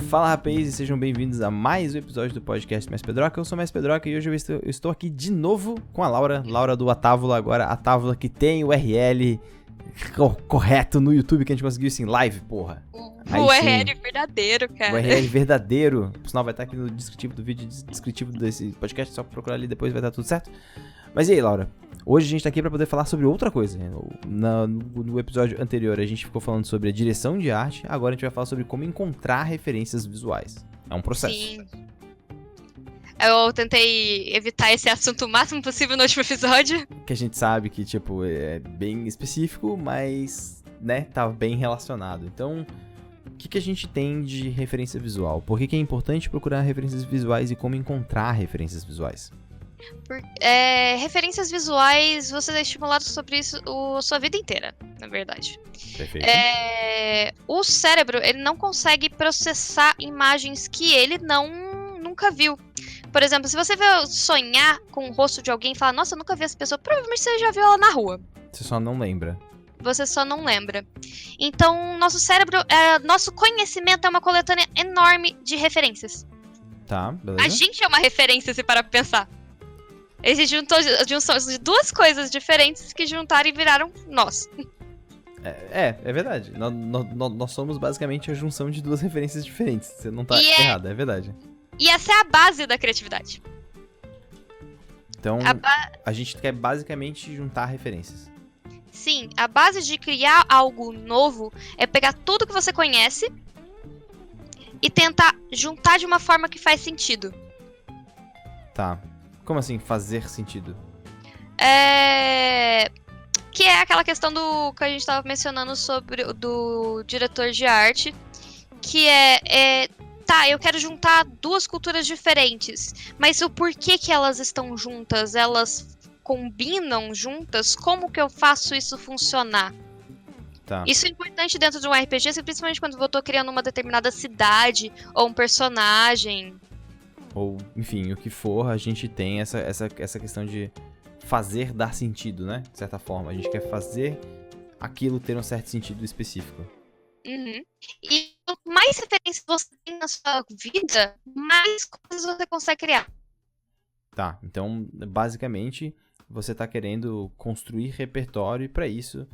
Fala, rapaz, e sejam bem-vindos a mais um episódio do podcast Mais Pedroca. Eu sou Mais Pedroca e hoje eu estou aqui de novo com a Laura do Atávula, agora a Atávula que tem o URL correto no YouTube, que a gente conseguiu isso em live, porra. O URL verdadeiro, cara. O URL verdadeiro, por sinal vai estar aqui no descritivo do vídeo, descritivo desse podcast, só procurar ali depois vai estar tudo certo. Mas e aí, Laura? Hoje a gente tá aqui pra poder falar sobre outra coisa. No episódio anterior a gente ficou falando sobre a direção de arte, agora a gente vai falar sobre como encontrar referências visuais. É um processo. Sim. Eu tentei evitar esse assunto o máximo possível no último episódio. Que a gente sabe que, tipo, é bem específico, mas, né, tá bem relacionado. Então, o que a gente tem de referência visual? Por que é importante procurar referências visuais e como encontrar referências visuais? Referências visuais, você é estimulado sobre isso a sua vida inteira, na verdade. Perfeito. O cérebro, ele não consegue processar imagens que ele nunca viu. Por exemplo, se você sonhar com o rosto de alguém e falar, nossa, eu nunca vi essa pessoa, provavelmente você já viu ela na rua. Você só não lembra. Você só não lembra. Então, nosso cérebro, nosso conhecimento é uma coletânea enorme de referências. Tá, beleza. A gente é uma referência, se parar pra pensar. Eles juntam de duas coisas diferentes que juntaram e viraram nós. É verdade. Nós somos basicamente a junção de duas referências diferentes. Você não tá errado, é verdade. E essa é a base da criatividade. Então, a gente quer basicamente juntar referências. Sim, a base de criar algo novo é pegar tudo que você conhece e tentar juntar de uma forma que faz sentido. Tá. Como assim fazer sentido? Que é aquela questão do que a gente estava mencionando sobre do diretor de arte, que eu quero juntar duas culturas diferentes, mas o porquê que elas estão juntas? Elas combinam juntas? Como que eu faço isso funcionar? Tá. Isso é importante dentro de um RPG, principalmente quando eu tô criando uma determinada cidade ou um personagem. Ou, enfim, o que for, a gente tem essa questão de fazer dar sentido, né? De certa forma. A gente quer fazer aquilo ter um certo sentido específico. Uhum. E quanto mais referências você tem na sua vida, mais coisas você consegue criar. Tá, então, basicamente, você tá querendo construir repertório e pra isso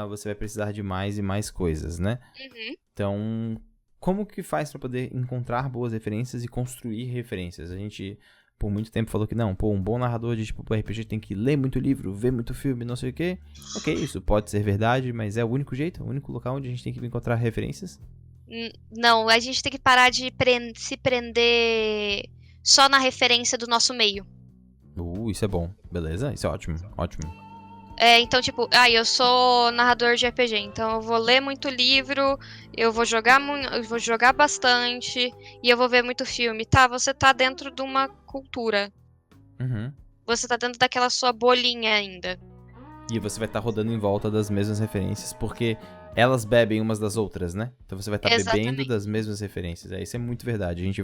você vai precisar de mais e mais coisas, né? Uhum. Então, como que faz pra poder encontrar boas referências e construir referências? A gente, por muito tempo, falou que não, um bom narrador de RPG tem que ler muito livro, ver muito filme, não sei o quê. Ok, isso pode ser verdade, mas é o único jeito, o único local onde a gente tem que encontrar referências? Não, a gente tem que parar de se prender só na referência do nosso meio. Isso é bom, beleza? Isso é ótimo, ótimo. Então, tipo, eu sou narrador de RPG, então eu vou ler muito livro, eu vou jogar bastante e eu vou ver muito filme. Tá, você tá dentro de uma cultura. Uhum. Você tá dentro daquela sua bolinha ainda. E você vai estar rodando em volta das mesmas referências, porque elas bebem umas das outras, né? Então você vai estar bebendo das mesmas referências. Isso é muito verdade. A gente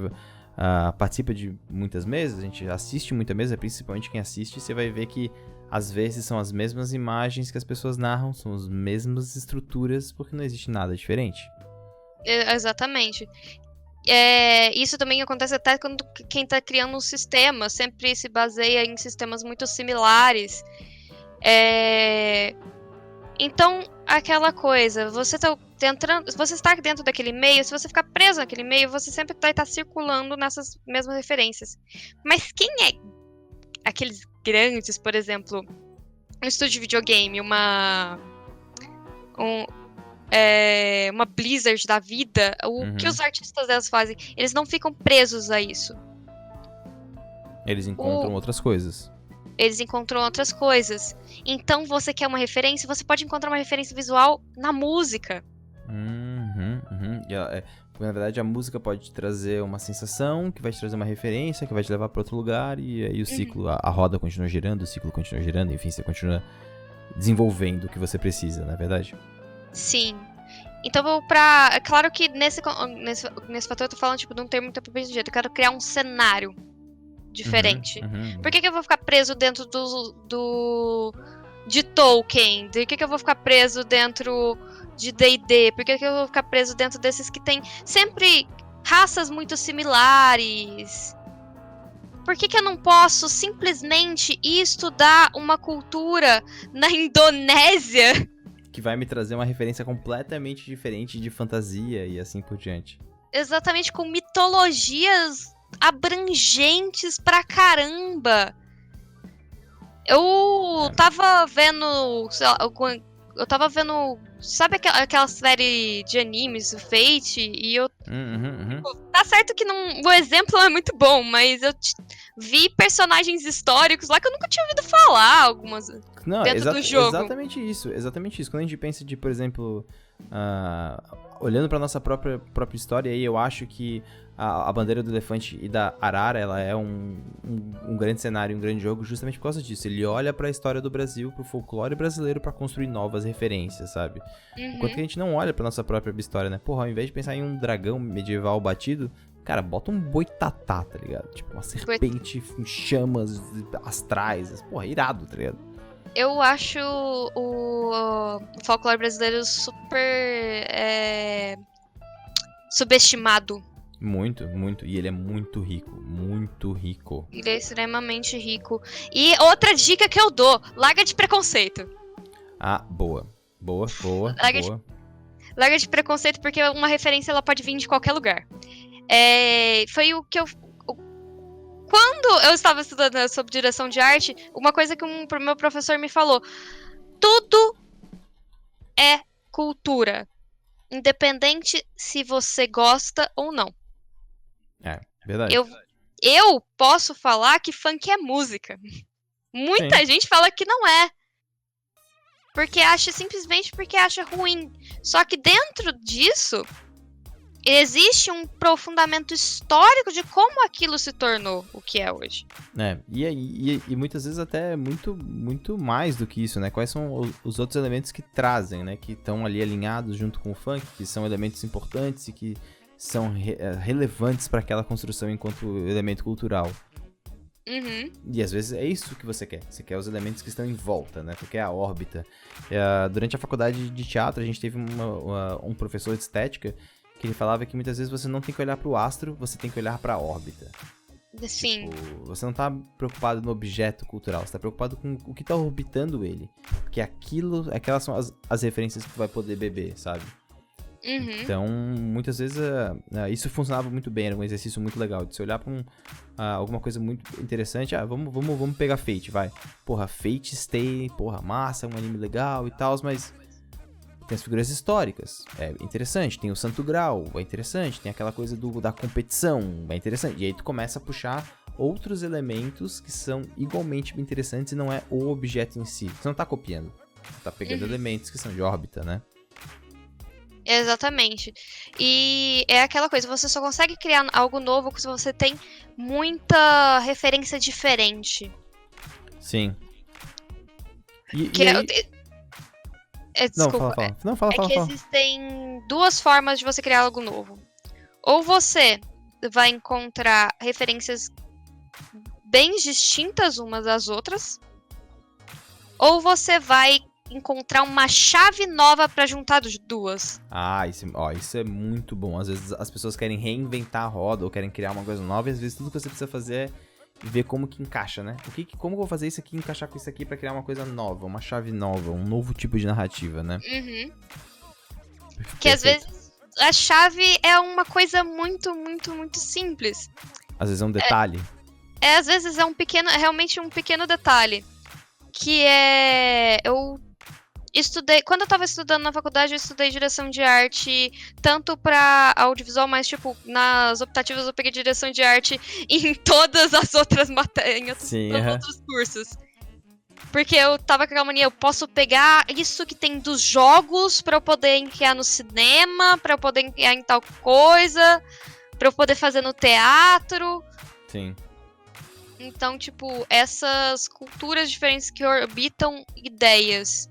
participa de muitas mesas, a gente assiste muita mesa, principalmente quem assiste, você vai ver que às vezes são as mesmas imagens que as pessoas narram, são as mesmas estruturas, porque não existe nada diferente. Exatamente. Isso também acontece até quando quem está criando um sistema sempre se baseia em sistemas muito similares. Então, aquela coisa, você está dentro daquele meio, se você ficar preso naquele meio, você sempre vai estar circulando nessas mesmas referências. Mas quem é aqueles grandes, por exemplo, um estúdio de videogame, uma Blizzard da vida, que os artistas delas fazem? Eles não ficam presos a isso. Eles encontram outras coisas. Eles encontram outras coisas. Então, você quer uma referência, você pode encontrar uma referência visual na música. Na verdade, a música pode te trazer uma sensação, que vai te trazer uma referência, que vai te levar para outro lugar, e aí o ciclo, a roda continua girando, o ciclo continua girando, enfim, você continua desenvolvendo o que você precisa, não é verdade? Sim. Então, claro que nesse fator eu tô falando, tipo, de um termo muito apropriado. Eu quero criar um cenário diferente. Por que eu vou ficar preso dentro de Tolkien? Por que eu vou ficar preso dentro de D&D? Por que eu vou ficar preso dentro desses que tem sempre raças muito similares? Por que eu não posso simplesmente ir estudar uma cultura na Indonésia? Que vai me trazer uma referência completamente diferente de fantasia e assim por diante. Exatamente, com mitologias abrangentes pra caramba. Eu tava vendo, sei lá, eu tava vendo, sabe aquela série de animes, o Fate, e eu... Tá certo que não, o exemplo não é muito bom, mas eu vi personagens históricos lá que eu nunca tinha ouvido falar, algumas dentro do jogo. Exatamente isso. Quando a gente pensa de, por exemplo, olhando pra nossa própria história, aí eu acho que a bandeira do elefante e da arara, ela é um grande cenário, um grande jogo, justamente por causa disso. Ele olha pra história do Brasil, pro folclore brasileiro, pra construir novas referências, sabe? Enquanto que a gente não olha pra nossa própria história, né? Porra, ao invés de pensar em um dragão medieval batido, cara, bota um boitatá, tá ligado? Tipo, uma serpente com chamas astrais. Porra, irado, tá ligado? Eu acho o folclore brasileiro super subestimado. Muito, muito. E ele é muito rico. Muito rico. Ele é extremamente rico. E outra dica que eu dou: larga de preconceito. Ah, boa. Boa. Larga de preconceito, porque uma referência ela pode vir de qualquer lugar. Foi o que eu... Quando eu estava estudando sobre direção de arte, uma coisa que o meu professor me falou: tudo é cultura, independente se você gosta ou não. É, verdade. Eu posso falar que funk é música. Muita gente fala que não é. Simplesmente porque acha ruim. Só que dentro disso, existe um profundamento histórico de como aquilo se tornou o que é hoje. E muitas vezes até muito, muito mais do que isso, né? Quais são os outros elementos que trazem, né? Que estão ali alinhados junto com o funk, que são elementos importantes e que são relevantes para aquela construção enquanto elemento cultural. E às vezes é isso que você quer. Você quer os elementos que estão em volta, né? Tu quer a órbita. Durante a faculdade de teatro, a gente teve um professor de estética que ele falava que muitas vezes você não tem que olhar pro astro, você tem que olhar pra órbita. Sim. Tipo, você não tá preocupado no objeto cultural, você tá preocupado com o que tá orbitando ele. Porque aquelas são as referências que tu vai poder beber, sabe? Então, muitas vezes isso funcionava muito bem, era um exercício muito legal. De você olhar pra alguma coisa muito interessante, vamos pegar Fate, vai. Porra, Fate Stay, porra, massa, é um anime legal e tal, mas tem as figuras históricas, é interessante. Tem o Santo Grau, é interessante. Tem aquela coisa da competição, é interessante. E aí tu começa a puxar outros elementos que são igualmente interessantes e não é o objeto em si. Você não tá copiando, você tá pegando elementos que são de órbita, né? Exatamente. E é aquela coisa, você só consegue criar algo novo se você tem muita referência diferente. Sim. Desculpa. Fala. Que existem duas formas de você criar algo novo. Ou você vai encontrar referências bem distintas umas das outras, ou você vai encontrar uma chave nova pra juntar as duas. Isso é muito bom. Às vezes as pessoas querem reinventar a roda ou querem criar uma coisa nova e às vezes tudo que você precisa fazer é ver como que encaixa, né? Como eu vou fazer isso aqui, encaixar com isso aqui pra criar uma coisa nova, uma chave nova, um novo tipo de narrativa, né? Que às vezes a chave é uma coisa muito, muito, muito simples. Às vezes é um detalhe. Às vezes é realmente um pequeno detalhe. Que eu estudei, quando eu tava estudando na faculdade, eu estudei direção de arte, tanto pra audiovisual, mas, tipo, nas optativas eu peguei direção de arte em todas as outras matérias, outros cursos. Porque eu tava com aquela mania, eu posso pegar isso que tem dos jogos pra eu poder enfiar no cinema, pra eu poder enfiar em tal coisa, pra eu poder fazer no teatro. Sim. Então, tipo, essas culturas diferentes que orbitam ideias.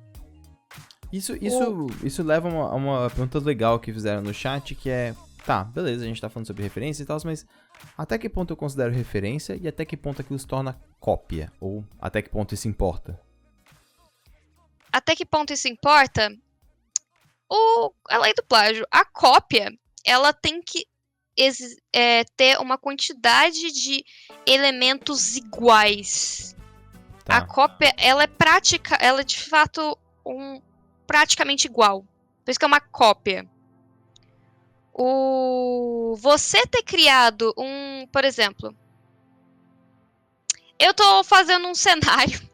Isso leva a uma pergunta legal que fizeram no chat, que é... Tá, beleza, a gente tá falando sobre referência e tal, mas até que ponto eu considero referência e até que ponto aquilo se torna cópia? Ou até que ponto isso importa? Até que ponto isso importa? A lei do plágio. A cópia, ela tem que ter uma quantidade de elementos iguais. Tá. A cópia, ela é prática, ela é de fato praticamente igual. Por isso que é uma cópia. Você ter criado por exemplo, eu tô fazendo um cenário.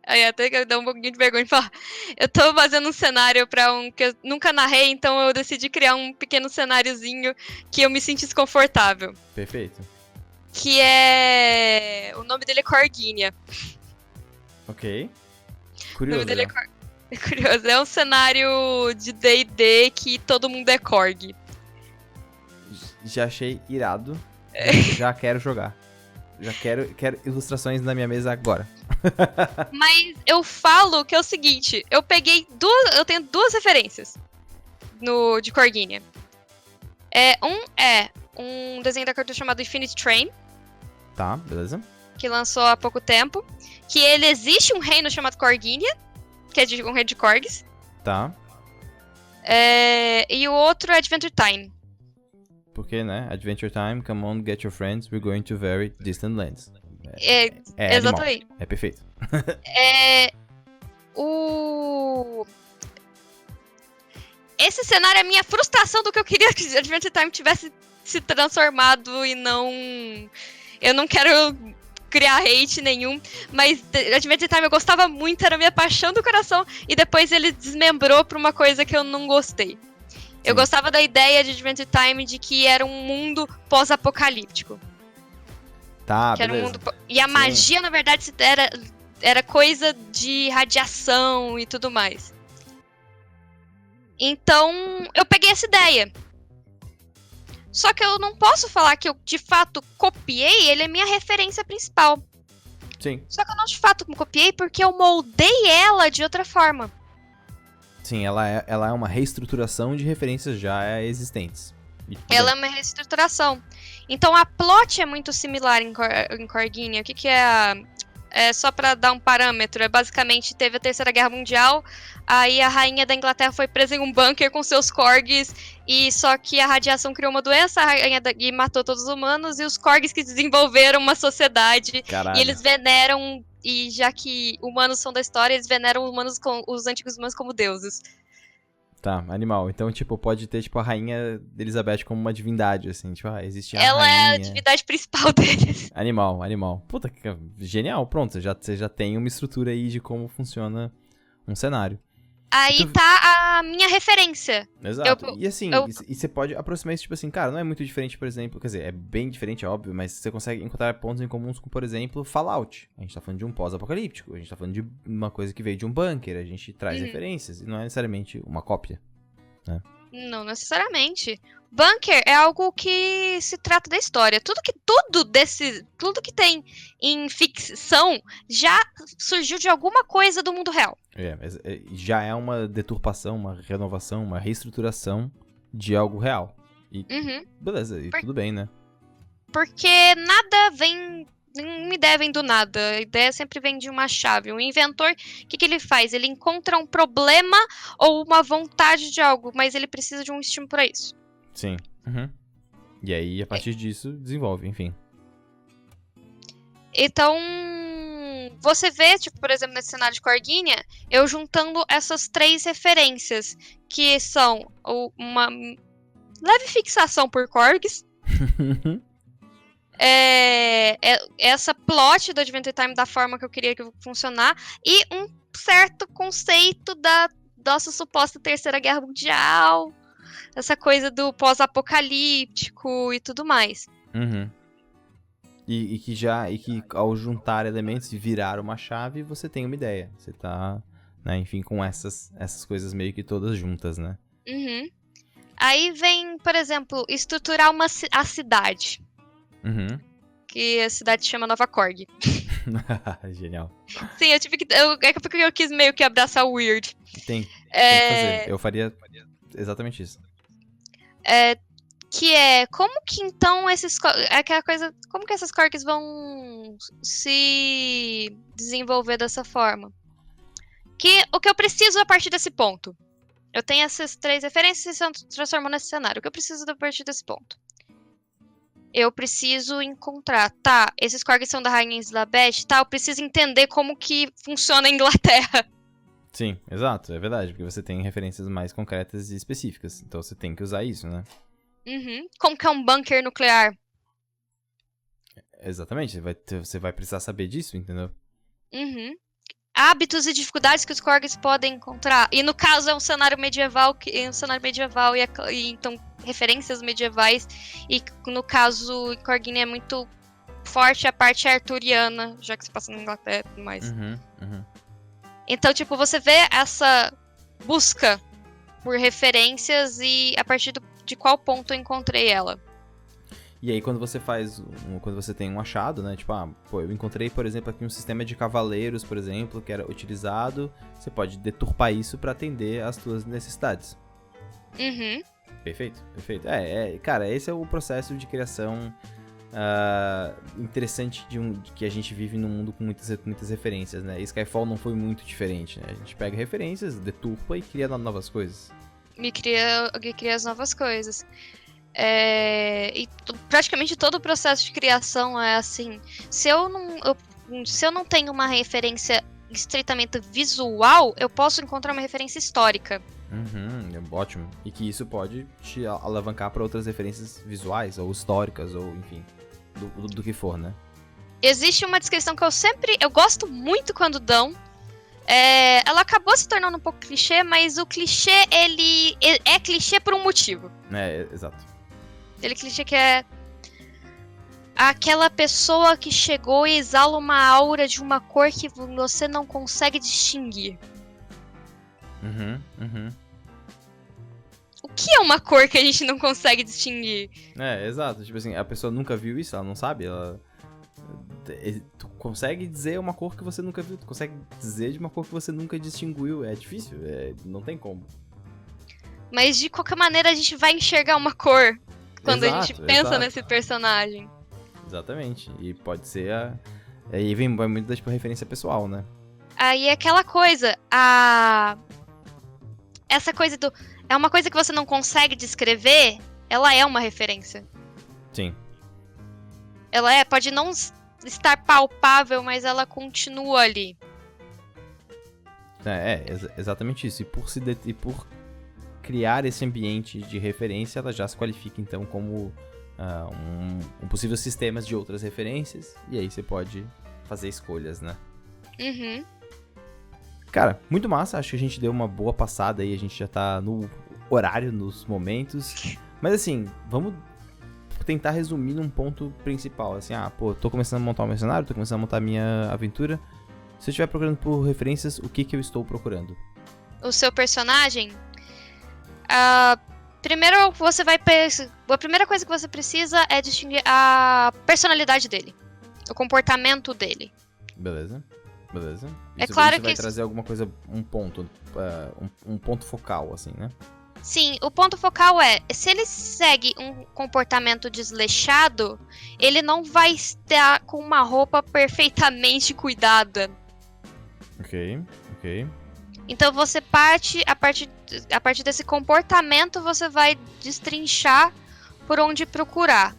Aí até que dá um pouquinho de vergonha de falar. Eu tô fazendo um cenário pra que eu nunca narrei, então eu decidi criar um pequeno cenáriozinho que eu me sentisse confortável. Perfeito. Que é... O nome dele é Corguinha. Ok. Curioso. O nome dele já. é curioso. É um cenário de D&D que todo mundo é Korg. Já achei irado. Já quero jogar. Já quero ilustrações na minha mesa agora. Mas eu falo que é o seguinte, eu tenho duas referências de Corguinha. Um desenho da cartoon chamado Infinite Train. Tá, beleza. Que lançou há pouco tempo. Que ele existe um reino chamado Corguinha, que é um reino de Korgs. Tá. E o outro é Adventure Time. Porque, né? Adventure Time, come on, get your friends, we're going to very distant lands. Exatamente. Animal. É perfeito. Esse cenário é a minha frustração do que eu queria que Adventure Time tivesse se transformado e não... Eu não quero criar hate nenhum, mas Adventure Time eu gostava muito, era a minha paixão do coração, e depois ele desmembrou pra uma coisa que eu não gostei. Eu gostava da ideia de Adventure Time de que era um mundo pós-apocalíptico. Tá, que beleza. Era um mundo... E a magia, na verdade, era coisa de radiação e tudo mais. Então, eu peguei essa ideia. Só que eu não posso falar que eu, de fato, copiei, ele é minha referência principal. Sim. Só que eu não, de fato, copiei porque eu moldei ela de outra forma. Sim, ela é uma reestruturação de referências já existentes. Ela é uma reestruturação. Então a plot é muito similar em Corguinha. O que é só pra dar um parâmetro. Basicamente, teve a Terceira Guerra Mundial, aí a rainha da Inglaterra foi presa em um bunker com seus Korgs, e só que a radiação criou uma doença, e matou todos os humanos, e os Korgs que desenvolveram uma sociedade. Caralho. E eles veneram, e já que humanos são da história, eles veneram os antigos humanos como deuses. Tá, animal. Então, tipo, pode ter, tipo, a rainha Elizabeth como uma divindade, assim. Tipo, existe a Ela rainha... é a divindade principal deles. Animal. Puta, que genial. Pronto, você já tem uma estrutura aí de como funciona um cenário. Aí tá a minha referência. Exato. E assim, e você pode aproximar isso, tipo assim, cara, não é muito diferente, por exemplo, quer dizer, é bem diferente, é óbvio, mas você consegue encontrar pontos em comuns com, por exemplo, Fallout. A gente tá falando de um pós-apocalíptico, a gente tá falando de uma coisa que veio de um bunker, a gente traz referências, e não é necessariamente uma cópia, né? Não necessariamente. Bunker é algo que se trata da história. Tudo que tem em ficção já surgiu de alguma coisa do mundo real. Mas já é uma deturpação, uma renovação, uma reestruturação de algo real. E beleza, e tudo bem, né? Porque nada vem... Nenhuma ideia vem do nada. A ideia sempre vem de uma chave. O inventor, o que ele faz? Ele encontra um problema ou uma vontade de algo, mas ele precisa de um estímulo para isso. Sim. E aí, a partir disso, desenvolve, enfim. Então, você vê, tipo, por exemplo, nesse cenário de Corguinha, eu juntando essas três referências, que são uma leve fixação por Korgs, essa plot do Adventure Time da forma que eu queria que funcionar, e um certo conceito da nossa suposta Terceira Guerra Mundial, essa coisa do pós-apocalíptico e tudo mais. E que ao juntar elementos e virar uma chave, você tem uma ideia. Você tá, né, enfim, com essas coisas meio que todas juntas, né? Aí vem, por exemplo, estruturar a cidade. Que a cidade chama Nova Korg. Genial. Sim, é porque eu quis meio que abraçar o weird. Tem que fazer. Eu faria exatamente isso. Que é, como que então aquela coisa, como que essas Korgs vão se desenvolver dessa forma? O que eu preciso a partir desse ponto? Eu tenho essas três referências e se transformam nesse cenário. O que eu preciso a partir desse ponto? Eu preciso encontrar, tá, esses corgis são da Rainha Elizabeth, tá, eu preciso entender como que funciona a Inglaterra. Sim, exato, é verdade, porque você tem referências mais concretas e específicas, então você tem que usar isso, né? Uhum. Como que é um bunker nuclear? Exatamente, você vai precisar saber disso, entendeu? Uhum. Hábitos e dificuldades que os corgis podem encontrar. E no caso é um cenário medieval, e então referências medievais. E no caso, Corgine é muito forte a parte arturiana, já que se passa na Inglaterra e tudo mais. Uhum. Então, tipo, você vê essa busca por referências e a partir de qual ponto eu encontrei ela. E aí quando você quando você tem um achado, né, tipo, eu encontrei, por exemplo, aqui um sistema de cavaleiros, por exemplo, que era utilizado, você pode deturpar isso pra atender às suas necessidades. Uhum. Perfeito. Cara, esse é o processo de criação interessante de que a gente vive num mundo com muitas referências, né? E Skyfall não foi muito diferente, né? A gente pega referências, deturpa e cria novas coisas. Cria as novas coisas. E praticamente todo o processo de criação é assim. Se eu não tenho uma referência estritamente visual, eu posso encontrar uma referência histórica. É ótimo. E que isso pode te alavancar para outras referências visuais, ou históricas, ou enfim, do que for, né? Existe uma descrição que eu gosto muito quando dão. Ela acabou se tornando um pouco clichê, mas o clichê, ele é clichê por um motivo. Exato. Ele clichê que é aquela pessoa que chegou e exala uma aura de uma cor que você não consegue distinguir. O que é uma cor que a gente não consegue distinguir? Exato. Tipo assim, a pessoa nunca viu isso, ela não sabe, tu consegue dizer uma cor que você nunca viu, tu consegue dizer de uma cor que você nunca distinguiu. É difícil, não tem como. Mas de qualquer maneira a gente vai enxergar uma cor quando a gente pensa nesse personagem. Exatamente. E pode ser aí vai muito da referência pessoal, né? Aí é aquela coisa, essa coisa é uma coisa que você não consegue descrever, ela é uma referência. Sim. Ela pode não estar palpável, mas ela continua ali. Exatamente isso. E por criar esse ambiente de referência, ela já se qualifica, então, como um possível sistema de outras referências. E aí você pode fazer escolhas, né? Uhum. Cara, muito massa. Acho que a gente deu uma boa passada aí. A gente já tá no horário, nos momentos. Mas assim, vamos tentar resumir num ponto principal. Assim, tô começando a montar o meu cenário, tô começando a montar a minha aventura. Se eu estiver procurando por referências, o que eu estou procurando? O seu personagem? Primeiro você vai... A primeira coisa que você precisa é distinguir a personalidade dele. O comportamento dele. Beleza. É claro que vai trazer alguma coisa, um ponto focal, assim, né? Sim, o ponto focal se ele segue um comportamento desleixado, ele não vai estar com uma roupa perfeitamente cuidada. Ok. Então você a partir desse comportamento, você vai destrinchar por onde procurar.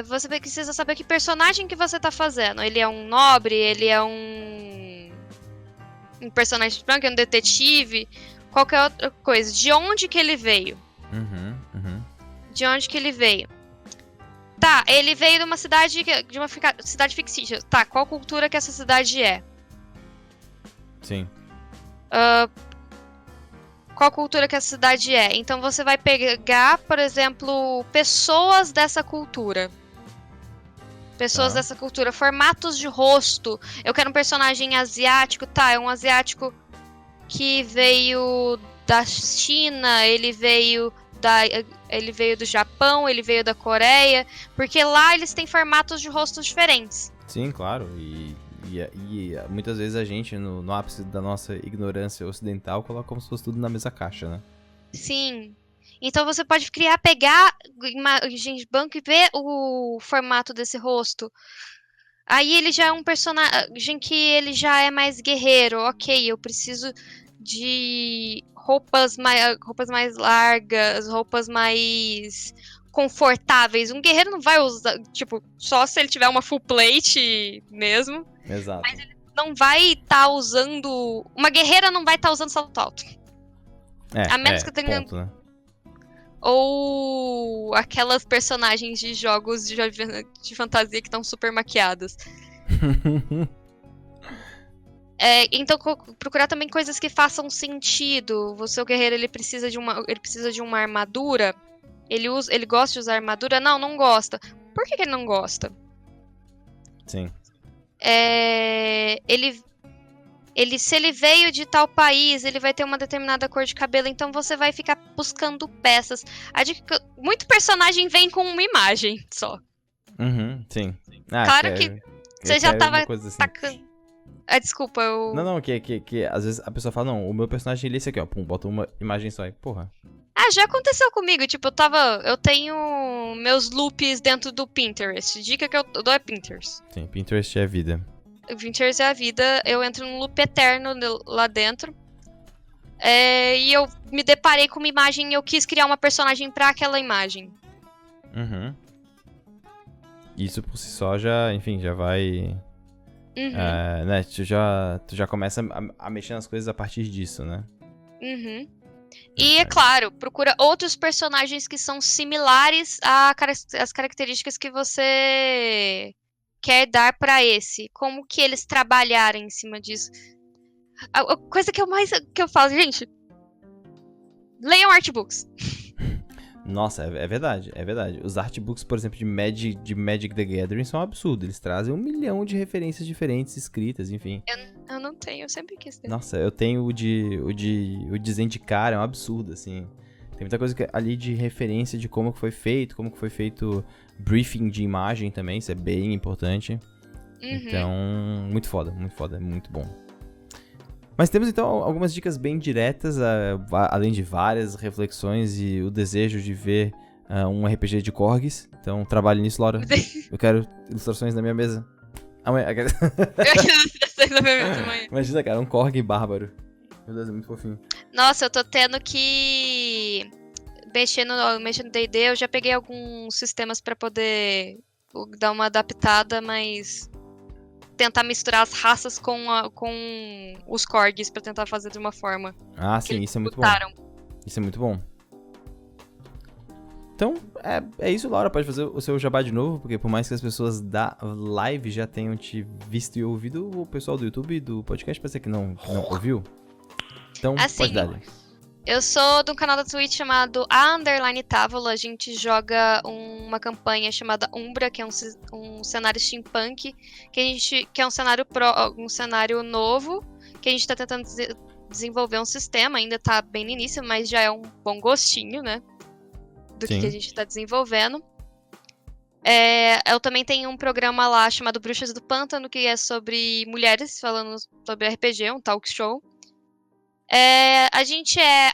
Você precisa saber que personagem que você tá fazendo. Ele é um nobre, ele é um personagem branco, é um detetive, qualquer outra coisa. De onde que ele veio? De onde que ele veio? Tá, ele veio de uma cidade fictícia. Tá, qual cultura que essa cidade é? Sim. Qual cultura que essa cidade é? Então você vai pegar, por exemplo, pessoas dessa cultura. Dessa cultura, formatos de rosto. Eu quero um personagem asiático, é um asiático que veio da China, ele veio do Japão, ele veio da Coreia, porque lá eles têm formatos de rostos diferentes. Sim, claro, e muitas vezes a gente, no ápice da nossa ignorância ocidental, coloca como se fosse tudo na mesma caixa, né? Sim. Então você pode pegar imagens de banco e ver o formato desse rosto. Aí ele já é um personagem que ele já é mais guerreiro. Ok, eu preciso de roupas mais largas, roupas mais confortáveis. Um guerreiro não vai usar, tipo, só se ele tiver uma full plate mesmo. Exato. Mas ele não vai estar usando... Uma guerreira não vai estar usando salto alto. A menos que tenha... ponto, né? Ou aquelas personagens de jogos de fantasia que estão super maquiadas. Então, procurar também coisas que façam sentido. O seu guerreiro, ele precisa de uma armadura. Ele gosta de usar armadura? Não gosta. Por que ele não gosta? Sim. Se ele veio de tal país, ele vai ter uma determinada cor de cabelo, então você vai ficar buscando peças. Muito personagem vem com uma imagem só. Sim. Claro que você já tava assim. tacando. Desculpa, eu... Não, que às vezes a pessoa fala, não, o meu personagem ele é esse aqui, ó. Pum, bota uma imagem só aí. Porra. Já aconteceu comigo, tipo, eu tenho meus loops dentro do Pinterest. Dica que eu dou é Pinterest. Sim, Pinterest é vida. Pinterest é a vida, eu entro num loop eterno lá dentro. E eu me deparei com uma imagem e eu quis criar uma personagem pra aquela imagem. Isso por si só já, enfim, já vai... né, tu já começa a mexer nas coisas a partir disso, né? E, é claro, procura outros personagens que são similares às características que você quer dar pra esse. Como que eles trabalharam em cima disso. A coisa que eu falo, gente, leiam artbooks. Nossa, é verdade. Os artbooks, por exemplo, de Magic the Gathering são um absurdo. Eles trazem 1 milhão de referências diferentes escritas, enfim. Eu não tenho, eu sempre quis ter. Nossa, eu tenho o de Zendikar, é um absurdo, assim. Tem muita coisa ali de referência de como que foi feito briefing de imagem também, isso é bem importante. Então, muito foda, muito bom. Mas temos então algumas dicas bem diretas, além de várias reflexões e o desejo de ver um RPG de Korgs. Então trabalhe nisso, Laura. Eu quero ilustrações na minha mesa. Amanhã. Eu quero ilustrações na minha mesa amanhã. Imagina, cara, um Korg bárbaro. Meu Deus, é muito fofinho. Nossa, eu tô tendo que mexer no D&D. Eu já peguei alguns sistemas pra poder dar uma adaptada, mas... tentar misturar as raças com os Korgs pra tentar fazer de uma forma. Sim, isso é muito bom. Isso é muito bom. Então, é isso, Laura. Pode fazer o seu jabá de novo, porque por mais que as pessoas da live já tenham te visto e ouvido, o pessoal do YouTube e do podcast pode ser que não ouviu. Então, pode dar. Eu sou de um canal da Twitch chamado _Távola. A gente joga uma campanha chamada Umbra, que é um cenário steampunk, que é um cenário novo, que a gente tá tentando desenvolver um sistema, ainda tá bem no início, mas já é um bom gostinho, né, do que a gente tá desenvolvendo. Eu também tenho um programa lá chamado Bruxas do Pântano, que é sobre mulheres falando sobre RPG, um talk show. A gente é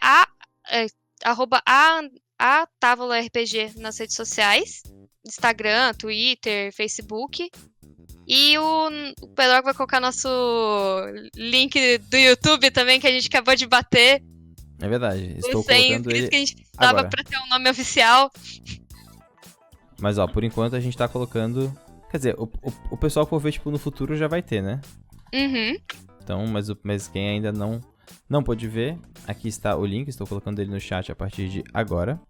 @ATávolaRPG nas redes sociais, Instagram, Twitter, Facebook. E o Pedro vai colocar nosso link do YouTube também, que a gente acabou de bater. É verdade, estou colocando ele que a gente dava pra ter um nome oficial. Mas por enquanto a gente tá colocando... Quer dizer, o pessoal que for ver tipo, no futuro já vai ter, né? Então, mas quem ainda não pôde ver, aqui está o link, estou colocando ele no chat a partir de agora.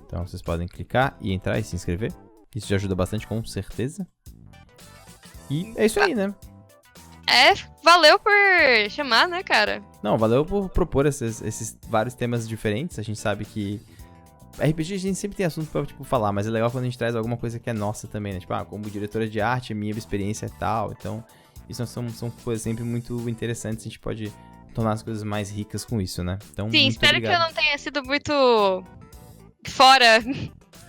Então vocês podem clicar e entrar e se inscrever. Isso já ajuda bastante, com certeza. E é isso aí, né? Valeu por chamar, né, cara? Não, valeu por propor esses vários temas diferentes. A gente sabe que RPG a gente sempre tem assunto pra, tipo, falar, mas é legal quando a gente traz alguma coisa que é nossa também, né? Tipo, como diretora de arte, minha experiência é tal. Então, isso são coisas sempre muito interessantes. A gente pode tornar as coisas mais ricas com isso, né? Então, sim, muito espero obrigado. que eu não tenha sido muito fora.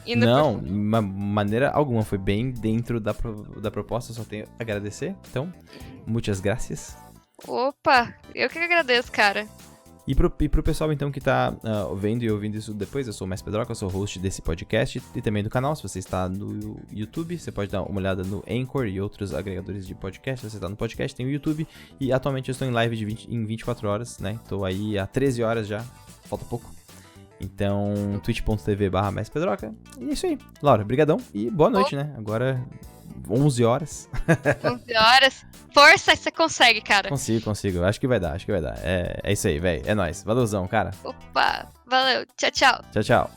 Não, de maneira alguma. Foi bem dentro da proposta, só tenho a agradecer. Então, muitas gracias. Opa, eu que agradeço, cara. E pro pessoal, então, que tá vendo e ouvindo isso depois, eu sou o Mestre Pedroca, eu sou host desse podcast e também do canal. Se você está no YouTube, você pode dar uma olhada no Anchor e outros agregadores de podcast. Se você está no podcast, tem o YouTube. E atualmente eu estou em live em 24 horas, né? Estou aí há 13 horas já, falta pouco. Então, twitch.tv/mespedroca. E é isso aí. Laura, brigadão e boa noite, né? Agora, 11 horas. 11 horas. Força, você consegue, cara. Consigo. Acho que vai dar. É isso aí, velho. É nóis. Valeuzão, cara. Opa, valeu. Tchau, tchau. Tchau.